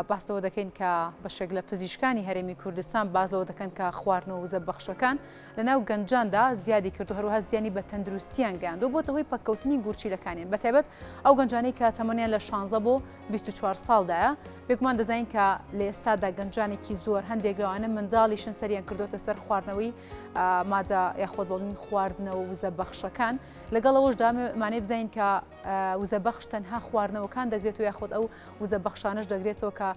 باستەوە دەکەین کە بەشێک لە پزیشکانی هەرێمی کوردستان بازەوە دەکەن کە خواردنەوە وزە بەخشەکان لەناو گەنجاندا زیادی کردو هەروها زیانی بە تەندروستیان گەیاندوو بۆتە هۆی پەککەوتنی گورچیلەکانیان بەتایبەت ئەو گەنجانەی کە تەمەنیان لە 16 بۆ 24 ساڵدایە بێگومان دەزانین کە لە ئێستادا گەنجانێکی زۆر هەندێک لەوانە منداڵیشن سەریان کردوتە سەر خواردنەوەی مادە یاخۆت بەڵنی خواردنەوە وزە بەخشەکان لەگەڵ ئەوەشدا مانێ بزانین کە وزە بەخش تەنها خواردنەوەکان دەگرێت و یاخۆت ئەو وزە بەخشانش دەگرێتەوە کە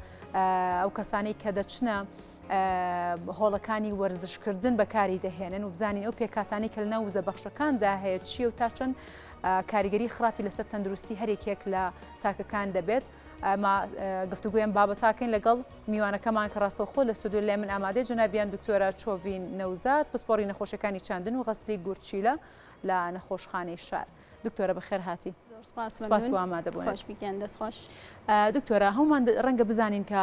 ئەو کەسانەی کە دەچنە هۆڵەکانی وەرزشکردن بەکاری دەهێنن و بزانین ئەو پێکاتانی کە لەناو وزە بەخشەکاندا هەیە چیە و تا چەند کاریگەری خراپی لەسەر تەندروستی هەرێکێک لە تاکەکان دەبێت گفتوگویان بابەتاکەین لەگەڵ میوانەکەمان کە ڕاستەوخۆ لە ستودیۆ لێ من ئامادەی جەنابیان دکتۆرە چۆڤین نەوزات پسپۆڕی نەخۆشەکانی چاندن و غەسلی گورچیلە لە نەخۆشخانەی شار دکتۆرە بەخێر هاتی سپاس بۆ ئامادە بوون خۆش بیکەن دەستخۆش دکتۆرە هەمومان ڕەنگە بزانین کە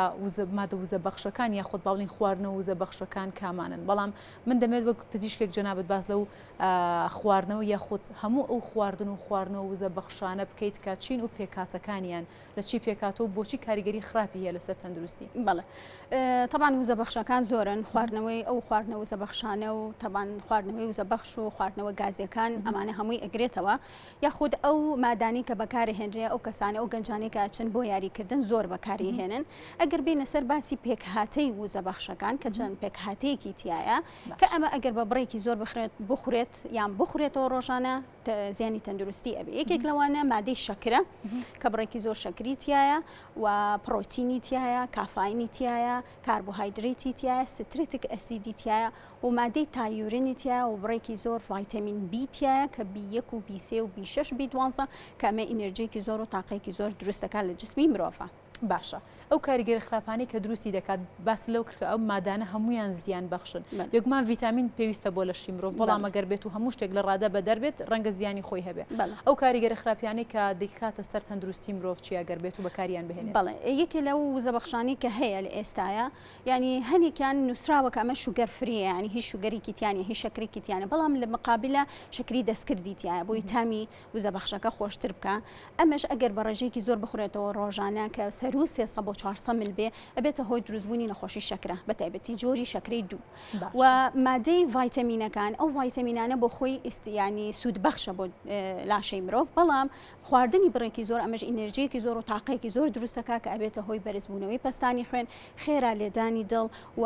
مادە وزە بەخشەکان یاخۆت باڵین خواردنەوە وزە بەخشەکان کامانن بەڵام من دەمێت وەک پزیشکێک جەنابەت باس لەو خواردنەوە یاخۆت هەموو ئەو خواردن و خواردنەوە وزە بەخشانە بکەیت کە چین و پێکاتەکانیان لە چی پێکاتە و بۆچی کاریگەری خراپی هەیە لەسەر تەندروستی بەڵێ تەبان وزە بەخشەکان زۆرن خواردنەوەی ئەو خواردنەوە وزە بەخشانە و تەبان خواردنەوەی وزە بەخش و خواردنەوە گازیەکان ئەمانە هەمووی ئەگرێتەوە یاخود ئەو مادانی کە بەکاری هێنرێ ئەو کەسانە ئەو گەنجانی کە چەند بۆ یاریکردن زۆر بەکاری هێنن ئەگەر بینە سەر باسی پێکهاتەی وزە بەخشەکان کە چەند پێکهاتەیەکی تایە کە ئەمە ئەگەر بە بڕێکی زۆر بخورێت یان بخورێتەوە ڕۆژانە زیانی تەندروستی ئەبێ یەکێک لەوانە مادەی شەکرە کە بڕێکی زۆر شەکری تایە و پرۆتینی تایە کافاینی تایە کاربۆهایدرێتی تایە ستریتیک ئەسیدی تایە و مادەی تایورینی تایە و بڕێکی زۆر ڤایتامین بی تایە کە B1 و B3 و B6 B12 کە ئەمە ئینەرژیەکی زۆر و تاقەیەکی زۆر دروستەکان لە جسمی مرۆڤە باشە ئەو کاریگەری خراپانەی کە دروستی دەکات باس لەو کرد ئەو مادانە هەمویان زیان بەخشن یەکمان ڤیتامین پێویستە بۆ لەشی مرۆڤ بەڵام ئەگەر بێت و هەموو شتێک لە ڕادە بە دەربێت ڕەنگە زیانی خۆی هەبێت ئەو کاریگەری خراپیانەی کە دەکاتە سەر تەندروستی مرۆڤ چی ئەگەر بێت و بەکاریان بهێنێت بەڵێ یەکێ لەو وزە بەخشانی کە هەیە لە ئێستاە ینی هەنێکیان نووسراوە کە ئەمە شوگەر فریە ینی هیچ شوگەرێکی تیانە هیچ شەکرێکی تیانە بەڵام لە مقابلە شەکری دەستکردی تایە بۆی تامی وزە بەخشەکە خۆشتر بکە ئەمەش ئەگەر بە ڕێژەیەکی زۆر بخورێتەوە ڕۆژانە کە سەر و 300 بۆ 400 مل بێ ئەبێتە هۆی دروستبوونی نەخۆشی شەکرە بە تایبەتی جۆری شەکرەی 2 و مادەی ڤایتامینەکان ئەو ڤایتامینانە بۆ خۆی ینی سوودبەخشە بۆ لاشەی مرۆڤ بەڵام خواردنی بڕێکی زۆر ئەمەش ئینەرژیەکی زۆر و تاقەیەکی زۆر دروستەکە کە ئەبێتە هۆی بەرزبوونەوەی پەستانی خوێن خێرا لێدانی دڵ و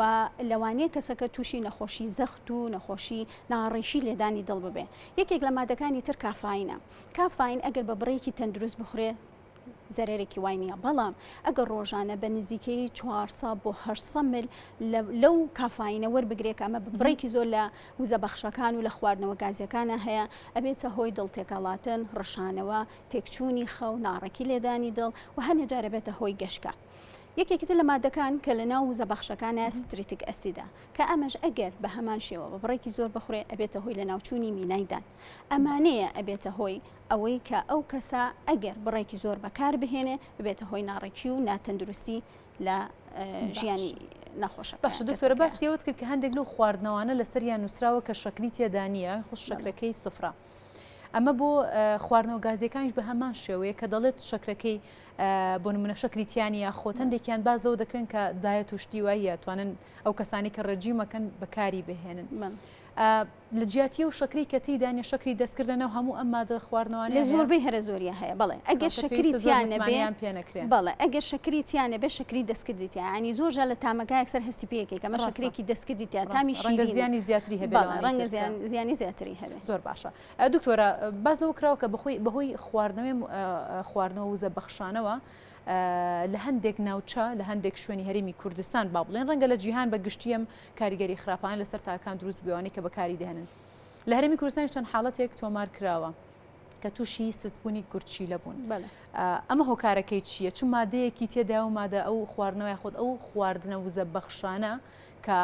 لەوانەیە کەسەکە تووشی نەخۆشی زەخت و نەخۆشی ناڕێشی لێدانی دڵ ببێ یەکێک لە مادەکانی تر کافاینە کافاین ئەگەر بە بڕێکی تەندروست بخورێ زەرێکی وای نییە بەڵام ئەگەر ڕۆژانە بە نزیکەی 400 بۆ 800 مل لەو کافاینە وەربگرێت ئەمە بڕێکی زۆر لە وزە بەخشەکان و لە خواردنەوە گازیەکانە هەیە ئەبێتە هۆی دڵتێکەڵاتن ڕەشانەوە تێکچوونی خەو ناڕەکی لێدانی دڵ و هەنێ جارە بێتە هۆی گەشکە یەکێکتر لە مادەکان کە لە ناو وزە بەخشەکانە ستریتیک ئەسیدە کە ئەمەش ئەگەر بە هەمان شێوە بە بڕێکی زۆر بخورێ ئەبێتە هۆی لە ناوچوونی مینایدان ئەمانەیە ئەبێتە هۆی ئەوەی کە ئەو کەسە ئەگەر بڕێکی زۆر بەکار بهێنێ ببێتە هۆی ناڕێکی و ناتەندروستی لە ژیانی نەخۆشە باشە دکتۆرە باسیەوەت کرد کە هەندێک لەو خواردنەوەانە لەسەریان نووسراوە کە شەکری تێدانیە خۆش شەکرەکەی سفرە ئەمە بۆ خواردنەوە گازیەکانیش بە هەمان شێوەیە کە دەڵێت شەکرەکەی بۆ نمونە شەکریتیانی یا خۆت هەندێکیان باز لەوە دەکرێن کە دایەت و شتی وایە توانن ئەو کەسانی کە ڕەجیمەکەن بەکاری بهێنن لە جیاتی و شەکری کە تیدانە شەکری دەستکرد لەنەو هەموو ئەم مادە خواردنەوەوانە لە زۆربەی هەرە زۆریە هەیە بەڵێ ئەگەر شەکریتیانە بەڵێ ئەگەر شەکریتیانە بێ شەکری دەستکردیتیان ینی زۆرژە لە تامەکە یەکسەر هەستی پێیەکێک ئەمە شەکرێکی دەستکردیتیان تامی ڕەنگە زیانی زیاتری هەبێت ڕەنگە زیانی زیاتری هەبێت زۆر باشە دکتۆرە باز لەوە کراوە کە بەهۆی خواردنەوە وزە بەخشانەوە لە هەندێک ناوچە لە هەندێک شوێنی هەرێمی کوردستان با بڵێن ڕەنگە لە جیهان بە گشتیم کاریگەری خراپان لەسەر تاکان دروست بوانەی کە بەکاری دێنن لە هەرێمی کوردستانی چەند حاڵەتێک تۆمار کراوە کە تووشی سستبوونی گورچیلە بوون ئەمە هۆکارەکەی چییە چ مادەیەکی تێدا و مادە ئەو خواردنەوەی خۆت ئەو خواردنە وزە بەخشانە کە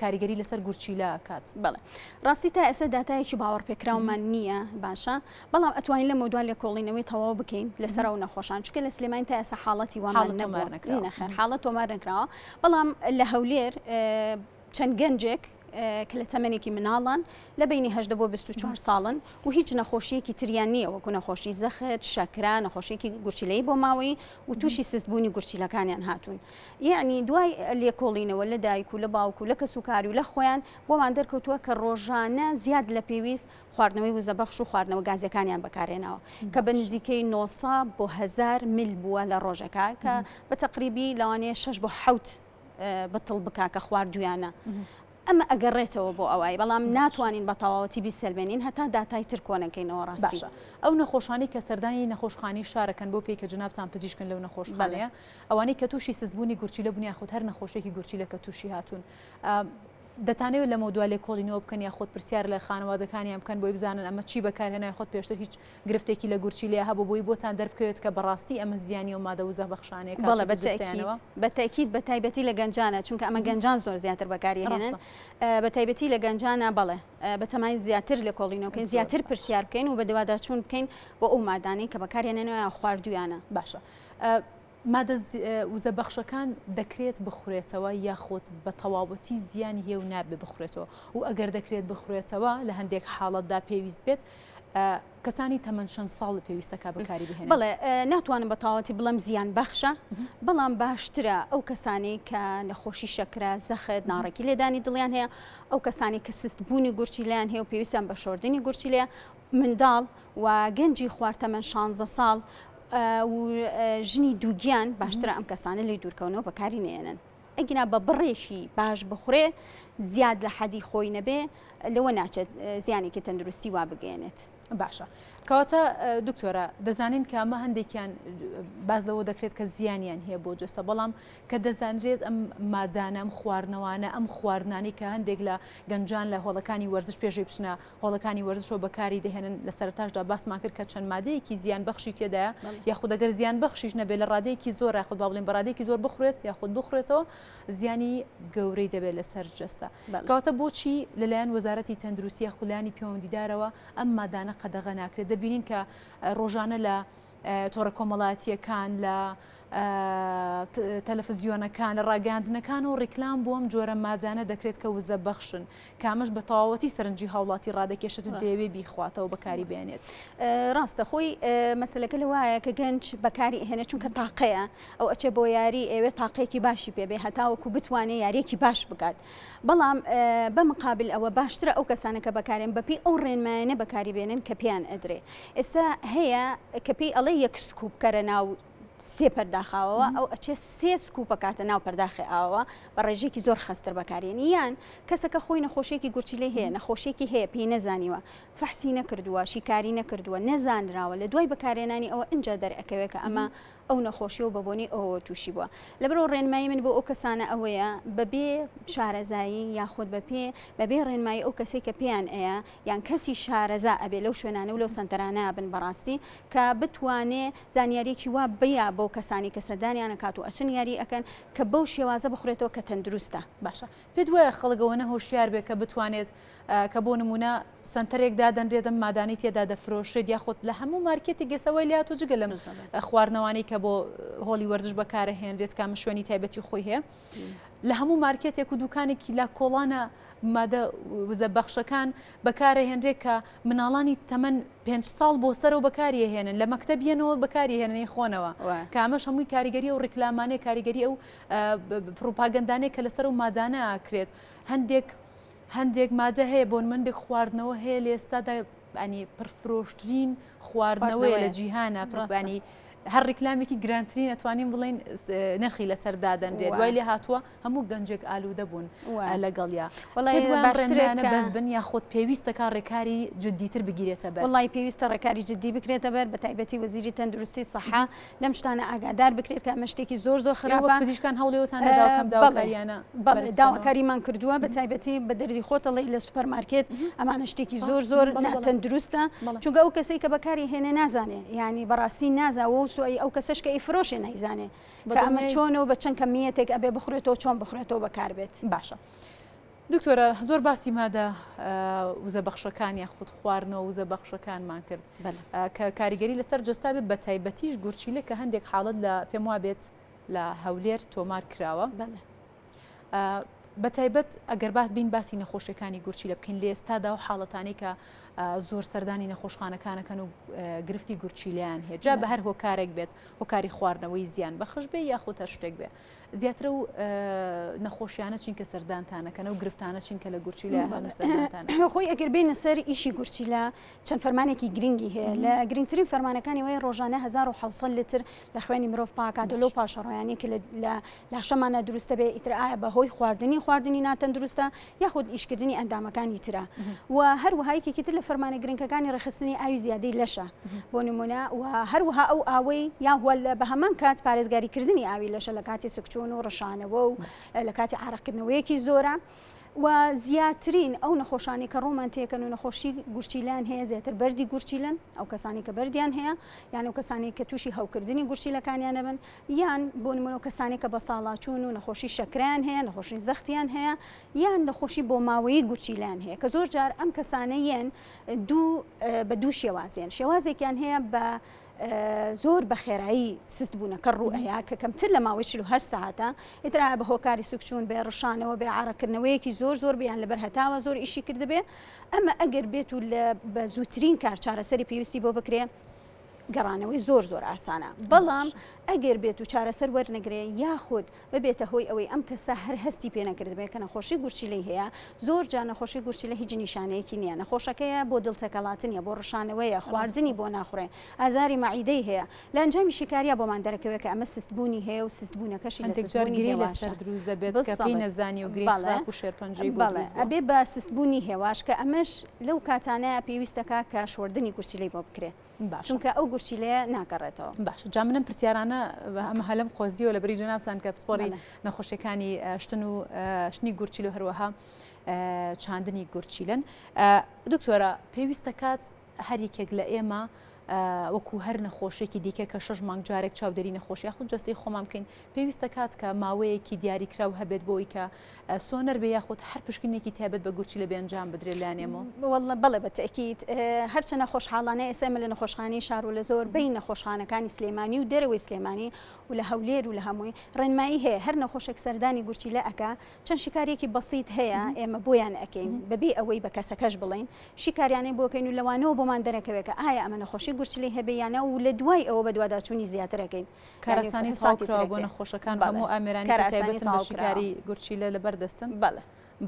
کاریگەری لەسەر گورچیلە کات بڵێ ڕاستی تا ئێستا داتایەکی باوەڕ پێکراومان نییە باشە بەڵام ئەتوانین لە مۆدوال لێکۆڵینەوەی تەواو بکەین لەسەر ئەو نەخۆشان چکە لە سلێمانی تا ئێستا حاڵەتی ومان نەخێر حاڵەت تۆمار نەکراوە بەڵام لە هەولێر چەند گەنجێک کە لە تەمەنێکی مناڵان لە بینی 18 بۆ 24 ساڵن و هیچ نەخۆشیەکی تریان نییە وەکو نەخۆشی زەخت شەکرا نەخۆشیێکی گورچیلەیی بۆ ماوەی و تووشی سستبوونی گورچیلەکانیان هاتوون یعنی دوای لێکۆڵینەوە لە دایک و لە باوک و لە کەسوکاری و لە خۆیان بۆمان دەرکەوتووە کە ڕۆژانە زیاد لە پێویست خواردنەوەی وزەبەخش و خواردنەوە گازەکانیان بەکارێنەوە کە بە نزیکەی 900 بۆ 1000 میل بووە لە ڕۆژەکە کە بە تەقریبی لەوانەیە 6 بۆ 7 بەتڵ بکا کە خواردویانە ئەمە ئەگەڕێتەوە بۆ ئەوەی بەڵام ناتوانین بە تەواوەتی بیسەلمێنین هەتا داتای تر کۆنەکەینەوە ڕاستی ئەو نەخۆشانی کە سەردانی نەخۆشخانی شارەکەن بۆ پێی کە جنابتان پزیشکن لەو نەخۆشخانەیە ئەوانەی کە تووشی سزبوونی گورچیلە بوونی یاخود هەر نەخۆشێکی گورچیلە کە تووشی هاتوون دەتانەوێت لە مۆدوای لێکۆڵینەوە بکەن یاخود پرسیار لە خانەوادەکانیان بکەن بۆی بزانن ئەمە چی بەکارهێنای خۆت پێشتر هیچ گرفتێکی لە گورچیلە هەبوو بۆی بۆتان دەربکەوێت کە بەڕاستی ئەمە زیانی و مادە وزە بەخشانەیە بە تاکید بە تایبەتی لە گەنجانە چونکە ئەمە گەنجان زۆر زیاتر بەکارهێنن بە تایبەتی لە گەنجانە بەڵێ بە تەمای زیاتر لێکۆڵینەوە بکەین زیاتر پرسیار بکەین و بە دەواداچوون بکەین بۆ ئەو مادانەی کە بەکارهێننەوە خواردویانە باشە. مادە وزە بەخشەکان دەکرێت بخورێتەوە یاخۆت بە تەواوەتی زیانی هێو نابێ بخورێتەوە و ئەگەر دەکرێت بخورێتەوە لە هەندێک حاڵەتدا پێویست بێت کەسانی تەمەەن چەند ساڵ پێویستەکە بەکاری بهێنن بڵێ ناتوانم بە تەواوەتی بڵم زیان بەخشە بەڵام باشترە ئەو کەسانی کە نەخۆشی شەکرە زەخت ناڕێکی لێدانی دڵیان هەیە ئەو کەسانی کە سستبوونی گورچیلیان هەیە و پێویستیان بە شۆردنی گورچیلەیە منداڵ و گەنجی خواردتەمەن 16 ساڵ ژنی دووگیان باشترە ئەم کەسانە لێ دوورکەونەوە بەکاری نێنن ئەگینا بە بڕێشی باش بخورێ زیاد لە حەدی خۆی نەبێ لەوە ناچێت زیانێکی تەندروستی وا بگەێنێت باشە کەواتە دکتۆرە دەزانین کە ئەمە هەندێکیان باز لەوە دەکرێت کە زیانیان هەیە بۆ جستە بەڵام کە دەزانرێت ئەم مادانە ئەم خواردنەوەوانە ئەم خواردنانی کە هەندێک لە گەنجان لە هۆڵەکانی وەرزش پێشەی بچنە هۆڵەکانی وەرزشەوە بەکاری دەهێنن لە سەرتاشدا باسمان کرد کە چەند مادەیەکی زیان بەخشی تێدایە یاخود ئەگەر زیان بەخشیش نەبێ لە ڕادەیەکی زۆر یاخود با بڵێن بە ڕادەیەکی زۆر بخورێت یاخود بخورێتەوە زیانی گەورەی دەبێت لەسەر جستە کەواتە بۆچی لەلایەن وەزارەتی تەندروستی خولانی پەیوەندیدارەوە ئەم مادانە قەدەغە ناکرێت دەبینین کە ڕۆژانە لە تۆڕە کۆمەڵایەتیەکان لە تەلەڤیزیۆنەکان لە ڕاگەاندنەکان و ڕیکلام بۆم جۆرە مادانە دەکرێت کە وزە بەخشن کامەش بە تەواوەتی سەرنجی هاوڵاتی ڕادەکێشێت و دەیەوێ بیخواتەوە بەکاری بێنێت ڕاستە خۆی مەسلەکە لە وایە کە گەنج بەکاری هێنە چونکە تاقەیە ئەو ئەچێ بۆ یاری ئێوێ تاقەیەکی باشی پێبێ هەتاوەکو بتوانێت یاریەکی باش بکات بەڵام بە مقابل ئەوە باشترە ئەو کەسانە کە بەکارێن بەپی ئەو ڕێنمایانە بەکاری بێنن کە پێیان ئەدرێ ئێستا هەیە کە پێی ئەڵێ یەک سکوب کەرە ناو سێ پەرداخاوەوە ئەو ئەچێ سێ سکوپە کاتە ناو پەرداخی ئاوە بە ڕێژێکی زۆر خەستر بەکارێنی یان کەسەکە خۆی نەخۆشیێکی گورچیلەی هەیە نەخۆشیێکی هەیە پێی نەزانیوە فەحسی نەکردووە شیکاری نەکردووە نەزانراوە لە دوای بەکارێنانی ئەوە ئەنجا دەرئەکەوێت کە ئەمە ئەو نەخۆشی و بەبوونی ئەوە تووشی بووە لەبەرەوە ڕێنمایی من بۆ ئەو کەسانە ئەوەیە بەبێ شارەزایی یاخود بەبێ ڕێنمایی ئەو کەسێک کە پێیان ئەیە یان کەسی شارەزا ئەبێ لەو شوێنانە و لەو سنتەرانە بن بەڕاستی کە بتوانێ زانیاریەکی وا بیا بۆ کەسانی کە سەردانیانە کات و ئەچن یاری ئەکەن کە بەو شێوازە بخورێتەوە کە تەندروستە باشە پێ دوایە خەڵگەوەنە هۆشیار بێت کە بتوانێت کە بۆ نمونە سنتەرێکدا دەنرێتم مادانی تێدا دەفرۆشێت یاخۆت لە هەموو مارکێتی گەسەوەی لات و جگە لەم خواردنەوەی کە بۆ هۆڵی وەرزش بەکارە هێنرێت کام شوێنی تایبەتی خۆی هەیە لە هەموو مارکێتێک و دوکانێکی لا کۆڵانە مادە وزە بەخشەکان بەکارە هێنرێت کە مناڵانی تەمەەن 5 ساڵ بۆ سەرەوە بەکاری هێنن لە مەکتەبیەنەوە بەکاری هێننی خۆنەوە کامەش هەمووی کاریگەری و ڕیکلامانەی کاریگەری ئەو پروپاگەندانەیە کە لەسەر و مادانە ئاکرێت هەندێک مادە هەیە بۆن مندێک خواردنەوە هەیە لە ئێستادا ئەنی پرفرۆشترین خواردنەوە لە جیهانە پربانی هەر ڕیکلامێکی گرانترین ئەتوانین بڵین نرخی لەسەر دادەنرێت دوای لێ هاتووە هەموو گەنجێک ئالوودە بوون لەگەڵیا ڕێنمایانە بەس بن یاخۆت پێویستەکە ڕێکاری جددیتر بگیرێتە بەر وڵی پێویستە ڕێکاری جددی بکرێتە بەر بە تایبەتی وەزیری تەندروستی سەحا لەم شتانە ئاگادار بکرێت کە ئەمە شتێکی زۆر خراپە پزیشکان هەوڵێوەتان نەداوکەم داواکاریانە داواکاریمان کردووە بە تایبەتی بە دەری خۆتەڵی لە سوپەرمارکێت ئەمانە شتێکی زۆر تەندروستە چونکە ئەو کەسەی کە بەکاری هێنە نازانێ ینی بەڕاستی نازاوە ئەو کەسەش کە ئیفرۆشێ نەیزانێ کە ئەمە چۆنەوە بە چەند کەمیەتێک ئەبێ بخورێتەوە چۆن بخورێتەوە بەکار بێت باشە دکتۆرە زۆر باسی مادە وزە بەخشەکان یاخود خواردنەوە وزە بەخشەکانمان کرد کە کاریگەری لەسەر جستا بێت بە تایبەتیش گورچیلە کە هەندێک حاڵت لە پێم وا بێت لە هەولێر تۆمار کراوە بەتایبەت ئەگەر بین باسی نەخۆشیەکانی گورچی لە بکەین لە ئێستادا و حاڵەتانی کە زۆر سەردانی نەخۆشخانەکانەکەن و گرفتی گورچیلیان هەیە جا بە هەر هۆکارێک بێت هۆکاری خواردنەوەی زیان بەخش بێ یاخود هەر شتێک بێ زیاترە و نەخۆشیانە چین کە سەردانتانەکەنە و گرفتانە چین کە لە گورچیلە سەردانتانە خۆی ئەگەر بینە سەر ئیشی گورچیلە چەند فەرمانێکی گرنگی هەیە لە گرنگترین فەرمانەکانی وەی ڕۆژانە 1600 لتر لە خوێنی مرۆڤ پاکات لەو پاشەڕۆیانی کە لە لاشەمانە دروستە بێ ئیتر ئایا بەهۆی خواردنی ناتەندروستە یاخود ئیشکردنی ئەندامەکانی ترە و هەروەهایەکێکی تر لە فەرمانە گرنگەکانی ڕەخستنی ئاوی زیادەی لەشە بۆ نمونە و هەروەها ئەو ئاوەی یاهوە بە هەمان کات پارێزگاریکردنی ئاوی لەشە لە کاتی سکچوون و ڕەشانەوە و لە کاتی عارەقکردنەوەیەکی زۆرە و زیاترین ئەو نەخۆشانی کە ڕۆمان تێکەن و نەخۆشی گورچیلان هەیە زیاتر بەردی گورچیلن ئەو کەسانی کە بەردیان هەیە یان ئەو کەسانی کە تووشی هەوکردنی گورچیلەکانیانە بن یان بۆ نمونە کەسانی کە بە ساڵاچوون و نەخۆشی شەکران هەیە نەخۆشی زەختیان هەیە یان نەخۆشی بۆ ماوەیی گورچیلان هەیە کە زۆر جار ئەم کەسانەیەن بە دوو شێوازیان شێوازێکیان هەیە بە زۆر بە خێرایی سست بوونەکە ڕوئەیە کە کەمتر لە ماوەی 48 ساعتە ئیترا بە هۆکاری سوکچوون بێ ڕشانەوە بێ عارەکردنەوەیەکی زۆر بیان لەبەر هەتاوە زۆر ئیشی کردبێ ئەمە ئەگەر بێت و بە زووترین کار چارەسەری پێویستی بۆ بکرێ گەڕانەوەی زۆر ئاسانە بەڵام ئەگەر بێت و چارەسەر وەرنەگرێ یاخود ببێتە هۆی ئەوەی ئەم کەسە هەر هەستی پێ نەکردبێت کە نەخۆشی گورچیلەی هەیە زۆر جا نەخۆشی گورچیلە هیچ نیشانەیەکی نییە نەخۆشەکەیە بۆ دڵتەکەڵاتنیە بۆ ڕشانەوەیە خواردنی بۆ ناخورێ ئازاری مەعیدەی هەیە لە ئەنجامی شیکاریە بۆمان دەرەکەوێت کە ئەمە سستبوونی هەیە و سستبوونەکەشی لەسەر دروست دەبێت کە پێی نەزانی و گرێ و شێرپەنجەی ئەبێ بە سستبوونی هێواش کە ئەمەش لەو کاتانەیە پێویستەکە کە شۆردنی گورچیلەی بۆ بکرێت چونکە ئەو گورچیلەیە ناکەڕێتەوە باش جا منم پرسیارانە ئەمە هەلم خۆزیەوە لە بەری جەنابتان کە پسپۆری نەخۆشیەکانی شتن و شتنی گورچیل و هەروەها چاندنی گورچیلن دکتۆرە پێویستە کات هەر یەکێک لە ئێمە وەکو هەر نەخۆشیێکی دیکە کە 6 مانگ جارێک چاودێری نەخۆشی یاخود جەستەی خۆمان بکەین پێویستە کات کە ماوەیەکی دیاریکراو هەبێت بۆی کە سۆنەر بێ یاخود هەر پشکنێکی تایبەت بە گورچیلە بێنجام بدرێت لایەنێمەوە وەڵڵە بەڵێ بەتەکیید هەرچەنە خۆشحاڵانە ئێستا لە نەخۆشخانەی شار و لە زۆر بین نەخۆشخانەکانی سلێمانی و دەرەوەی سلێمانی و لە هەولێر و لە هەمووی ڕێنمایی هەیە هەر نەخۆشێک سەردانی گورچیلە ئەکا چەند شیکارێکی بەسیط هەیە ئێمە بۆیان ئەکەین بەبێ ئەوەی بە کەسەکەش بڵین شیکاریانەی بۆکەین و لەوانەوە بۆمان دەرەکەوێت کە ئایا ئەمە نەخۆشی گورچیلەی هەبێیانە و لە دوای ئەوە بە دوواداچوونی زیاترەکەین کارەسانی تاڵکراوە بۆ نەخۆشەکان هەموو ئامێرانی تایبەتن بە شیکاری گورچیلە لەبەردەستن بەڵێ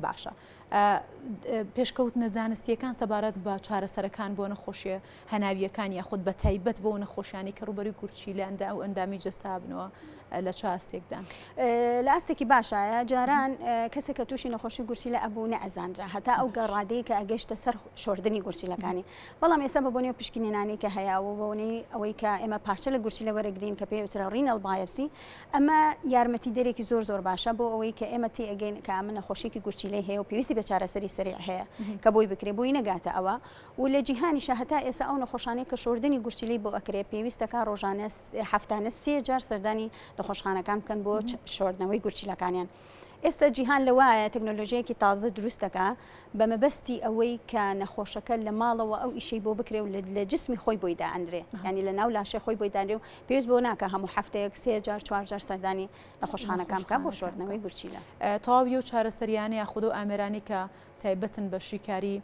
باشە پێشکەوت نەزانستیەکان سەبارەت بە چارەسەرەکان بۆ نەخۆشیە هەناویەکان یاخود بە تایبەت بۆ نەخۆشیانی کە ڕوبەری گورچیلەندا ئەو ئەندامی جەستا بنەوە لە چاستێکدان لە ئاستێکی باشایە جاران کەسێک کە تووشی نەخۆشی گورچیلە ئەبوو نەئەزانرا هەتا ئەو گەڕادەی کە ئەگەشتە سەر شۆردنی گورچیلەکانی بەڵام ئێستا بە بۆنی پشکنێنانی کە هەیەوە بۆنی ئەوەی کە ئێمە پارچە لە گورچیلە وەرەگرین کە پێوترە ڕینەڵ بایەپسی ئەمە یارمەتی دەرێکی زۆر باشە بۆ ئەوەی کە ئێمە تی ئەگەین کە ئەمە نەخۆشیێکی گورچیلەی هەیە و پێویستی بە چارەسەری سەریع هەیە کە بۆی بکرێ بۆی نەگاتە ئەوە و لە جیهانی شاهتا ئێستا ئەو نەخۆشانەی کە شۆردنی گورچیلەی بۆ ئەکرێ پێویستەکە ڕۆژانە هەفتانە 3 جار سەردانی نەخۆشخانەکان بکەن بۆ شۆردنەوەی گورچیلەکانیان ئێستا جیهان لەوایە تەکنۆلۆژیەکی تازە دروستەکە بە مەبەستی ئەوەی کە نەخۆشەکە لە ماڵەوە ئەو ئیشەی بۆ بکرێ و لە جسمی خۆی بۆی دائەندرێ ینی لە ناو لاشەی خۆی بۆی دانرێ و پێویست بۆ ناکە هەموو هەفتەیەک 3 جار 4 جار سەردانی نەخۆشخانەکان بکە بۆ شۆردنەوەی گورچیلە تەواوی و چارەسەریانە یاخود و ئامێرانی کە تایبەتن بە شیکاری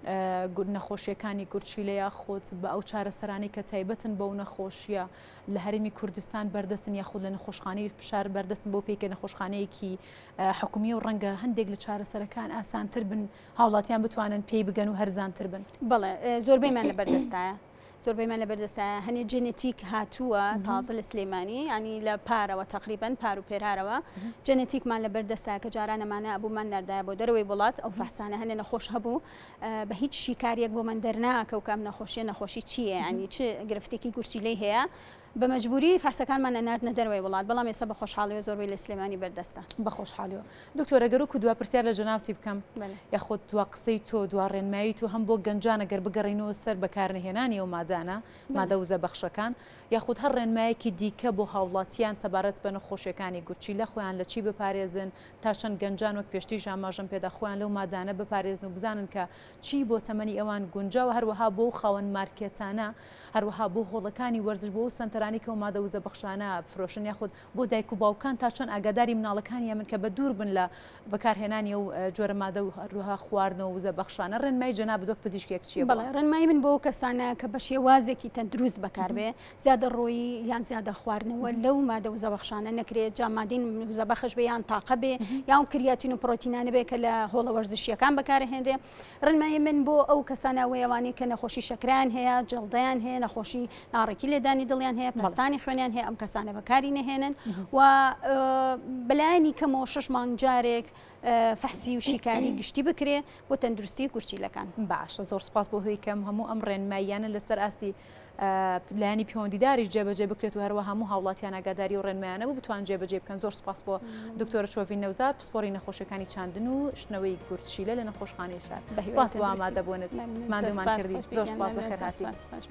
نەخۆشیەکانی گورچیلە یاخود بە ئەو چارەسەرانی کە تایبەتن بەو نەخۆشیە لە هەرمی کوردستان بەردەستن یاخود لە نەخۆشخانەی پشار بەردەستن بۆ پێکە نەخۆشخانەیەکی حکومی و ڕەنگە هەندێک لە چارەسەرەکان ئاسانتر بن هاوڵاتیان بتوانن پێی بگەن و هەرزانتر بن بەڵێ زۆربەیمان لە بەردەستایە زۆربەیمان لە بەردەستە هەنێ جێنێتیک هاتووە تازە لە سلێمانی ینی لە پارەوە تقریبان پار و پێرارەوە جێنێتیکمان لە بەردەستا کە جارانەمانە ئەبوومان نەردایە بۆ دەرەوەی وڵات ئەو فەحسانە هەنێ نەخۆش هەبوو بە هیچ شیکاریەک بۆ من دەرناکە و کام نەخۆشی چییە ینی چ گرفتێکی گورچیلەی هەیە بە مەجبوری فەحسەکانمان ناردنە دەرەوەی وڵات بەڵام ئێستا بە خۆشحاڵیەوە زۆربەی لە سلێمانی بەردەستە بە خۆشحاڵیەوە دکتۆرە گەر و دوا پرسیار لە جەنابتی بکەم یاخود دوا قسەی تۆ دوا ڕێنمایی تو هەم بۆ گەنجانە گەر بگەڕینەوە سەر بەکارنهێنانی ئەو مادانە مادە وزە بەخشەکان یاخود هەر ڕێنمایەکی دیکە بۆ هاوڵاتیان سەبارەت بە نەخۆشیەکانی گورچیلە خۆیان لە چی بپارێزن تا چەند گەنجان وەک پێشتری ئاماژەم پێدا خۆیان لەو مادانە بپارێزن و بزانن کە چی بۆ تەمەنی ئەوان گونجاوە هەروەها بۆ خاوەن مارکێتانە هەروەها بۆ هۆڵەکانی وەرزش بۆ سنتەرانی کەسانی کە مادە وزە بەخشانە فرۆشن یاخود بۆ دایک و باوکان تا چۆن ئاگاداری مناڵەکانی من کە بە دوور بن لە بەکارهێنانی و جۆرە مادە و هەروها خواردنەوە وزە بەخشانە ڕێنمای جەناب بدۆک پزیشکێک چییە؟ بەڵێ ڕێنمایی من بۆ کەسانە کە بە شێوازێکی تەندروست بەکاربێ زیادە ڕۆیی یان زیادە خواردنەوە لەو مادە وزە بەخشانە نەکرێت جامادین وزە بەخش بێ یان تاقە بێ یان کریاتین و پرۆتینانە بێ کە لە هۆڵە وەرزشیەکان بەکارهێنرێ. ڕێنمایی من بۆ ئەو کەسانە وێوانی کە نەخۆشی شەکران هەیە، جڵدەیان هەیە، نەخۆشی ناڕێکی لێدانی دڵیان هەیە، پستانی خوێنیان هەیە، ئەم کەسانە بەکاری نەهێنن و بەلایانی کەمەوە 6 مانگ جارێک فەحسی و شیکاری گشتی بکرێ بۆ تەندروستی کورچیلەکان. باشە، زۆر سپاس بۆ هۆی کەم هەموو ئەم ڕێنماییانە لەسەر ئاستی لایانی پەیوەندیداریش جێبەجێ بکرێت و هەروە هەموو هاوڵاتیان ئاگاداری و ڕێنمایانە بوو بتوان جێبەجێ بکەن. زۆر سپاس بۆ دکتۆرە چۆڤین نەوزاد، پسپۆڕی نەخۆشیەکانی چاندن و شنەوەی گورچیلە لە نەخۆشخانەی شار. سپاس بۆ ئامادەبوونت، ماندوومان کردی. زۆر سپاس، بەخێر هاتی.